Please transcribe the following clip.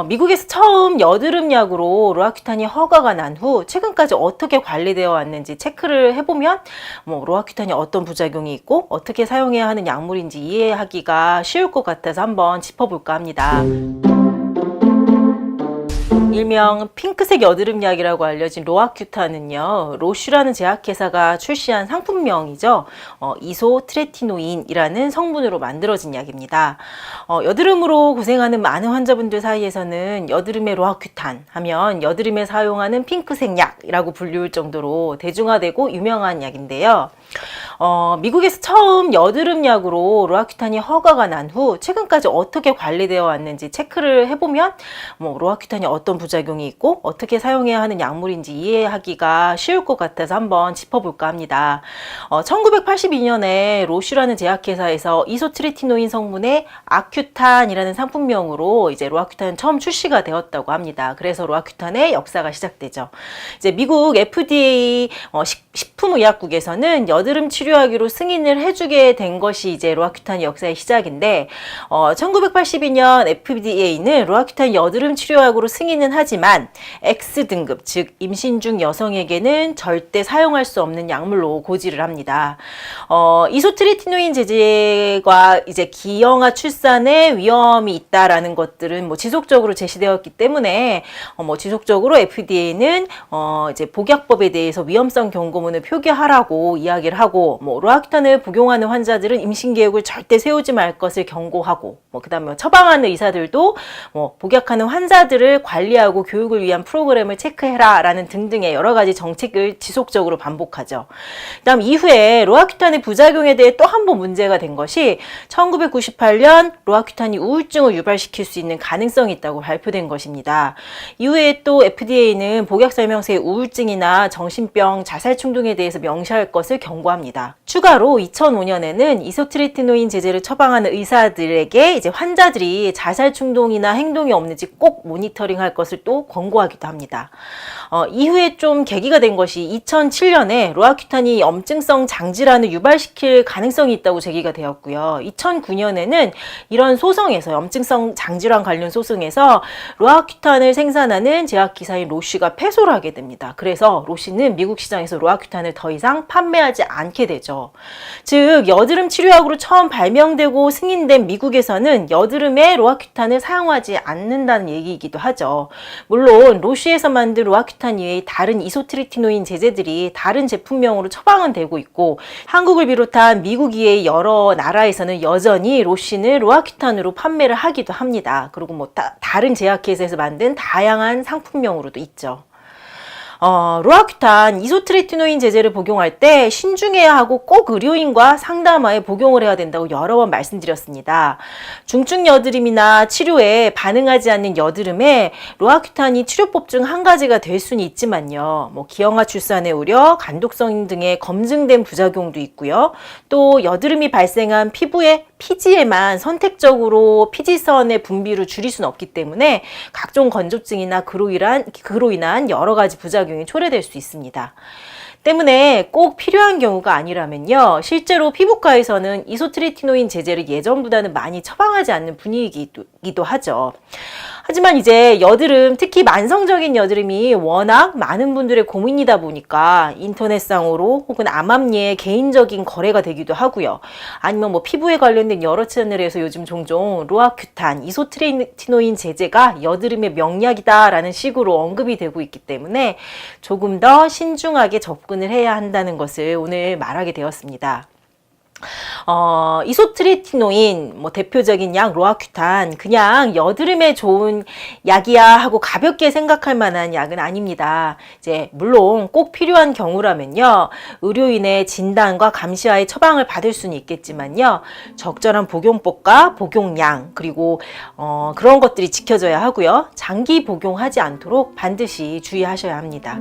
미국에서 처음 여드름 약으로 로아큐탄이 허가가 난 후 최근까지 어떻게 관리되어 왔는지 체크를 해보면 로아큐탄이 어떤 부작용이 있고 어떻게 사용해야 하는 약물인지 이해하기가 쉬울 것 같아서 한번 짚어볼까 합니다. 일명 핑크색 여드름약이라고 알려진 로아큐탄은요, 로슈라는 제약회사가 출시한 상품명이죠. 이소트레티노인이라는 성분으로 만들어진 약입니다. 여드름으로 고생하는 많은 환자분들 사이에서는 여드름의 로아큐탄 하면 여드름에 사용하는 핑크색 약이라고 불릴 정도로 대중화되고 유명한 약인데요. 미국에서 처음 여드름 약으로 로아큐탄이 허가가 난 후 최근까지 어떻게 관리되어 왔는지 체크를 해보면 로아큐탄이 어떤 부작용이 있고 어떻게 사용해야 하는 약물인지 이해하기가 쉬울 것 같아서 한번 짚어볼까 합니다. 1982년에 로슈라는 제약회사에서 이소트레티노인 성분의 아큐탄이라는 상품명으로 이제 로아큐탄 처음 출시가 되었다고 합니다. 그래서 로아큐탄의 역사가 시작되죠. 이제 미국 FDA 식품의약국에서는 여드름 치료하기로 승인을 해주게 된 것이 이제 로아큐탄 역사의 시작인데 1982년 FDA는 로아큐탄 여드름 치료약으로 승인은 하지만 X등급, 즉 임신 중 여성에게는 절대 사용할 수 없는 약물로 고지를 합니다. 이소트레티노인 제제가 이제 기형아 출산에 위험이 있다라는 것들은 지속적으로 제시되었기 때문에 지속적으로 FDA는 이제 복약법에 대해서 위험성 경고문을 표기하라고 이야기를 하고 로아큐탄을 복용하는 환자들은 임신 계획을 절대 세우지 말 것을 경고하고 그다음에 처방하는 의사들도 복약하는 환자들을 관리하고 교육을 위한 프로그램을 체크해라 라는 등등의 여러 가지 정책을 지속적으로 반복하죠. 그다음 이후에 로아큐탄의 부작용에 대해 또 한 번 문제가 된 것이 1998년 로아큐탄이 우울증을 유발시킬 수 있는 가능성이 있다고 발표된 것입니다. 이후에 또 FDA는 복약 설명서에 우울증이나 정신병, 자살 충동에 대해서 명시할 것을 경고합니다. 추가로 2005년에는 이소트레티노인 제제를 처방하는 의사들에게 이제 환자들이 자살 충동이나 행동이 없는지 꼭 모니터링할 것을 또 권고하기도 합니다. 이후에 좀 계기가 된 것이 2007년에 로아큐탄이 염증성 장질환을 유발시킬 가능성이 있다고 제기가 되었고요. 2009년에는 이런 소송에서 염증성 장질환 관련 소송에서 로아큐탄을 생산하는 제약회사인 로쉬가 패소를 하게 됩니다. 그래서 로쉬는 미국 시장에서 로아큐탄을 더 이상 판매하지 않게 되죠. 즉 여드름 치료약으로 처음 발명되고 승인된 미국에서는 여드름에 로아큐탄을 사용하지 않는다는 얘기이기도 하죠. 물론 로쉬에서 만든 로아큐탄 이외의 다른 이소트레티노인 제제들이 다른 제품명으로 처방은 되고 있고 한국을 비롯한 미국 이외의 여러 나라에서는 여전히 로쉬는 로아큐탄으로 판매를 하기도 합니다. 그리고 다른 제약회사에서 만든 다양한 상품명으로도 있죠. 로아큐탄, 이소트레티노인 제제를 복용할 때 신중해야 하고 꼭 의료인과 상담하에 복용을 해야 된다고 여러 번 말씀드렸습니다. 중증 여드름이나 치료에 반응하지 않는 여드름에 로아큐탄이 치료법 중 한 가지가 될 수는 있지만요. 기형아 출산의 우려, 간독성 등의 검증된 부작용도 있고요. 또 여드름이 발생한 피부의 피지에만 선택적으로 피지선의 분비를 줄일 수는 없기 때문에 각종 건조증이나 그로 인한 여러 가지 부작용이 초래될 수 있습니다. 때문에 꼭 필요한 경우가 아니라면요. 실제로 피부과에서는 이소트레티노인 제제를 예전보다는 많이 처방하지 않는 분위기이기도 하죠. 하지만 이제 여드름, 특히 만성적인 여드름이 워낙 많은 분들의 고민이다 보니까 인터넷상으로 혹은 암암리에 개인적인 거래가 되기도 하고요. 아니면 피부에 관련된 여러 채널에서 요즘 종종 로아큐탄, 이소트레티노인 제제가 여드름의 명약이다라는 식으로 언급이 되고 있기 때문에 조금 더 신중하게 접근을 해야 한다는 것을 오늘 말하게 되었습니다. 이소트레티노인 대표적인 약 로아큐탄 그냥 여드름에 좋은 약이야 하고 가볍게 생각할 만한 약은 아닙니다. 이제 물론 꼭 필요한 경우라면요. 의료인의 진단과 감시하에 처방을 받을 수는 있겠지만요. 적절한 복용법과 복용량 그리고 그런 것들이 지켜져야 하고요. 장기 복용하지 않도록 반드시 주의하셔야 합니다.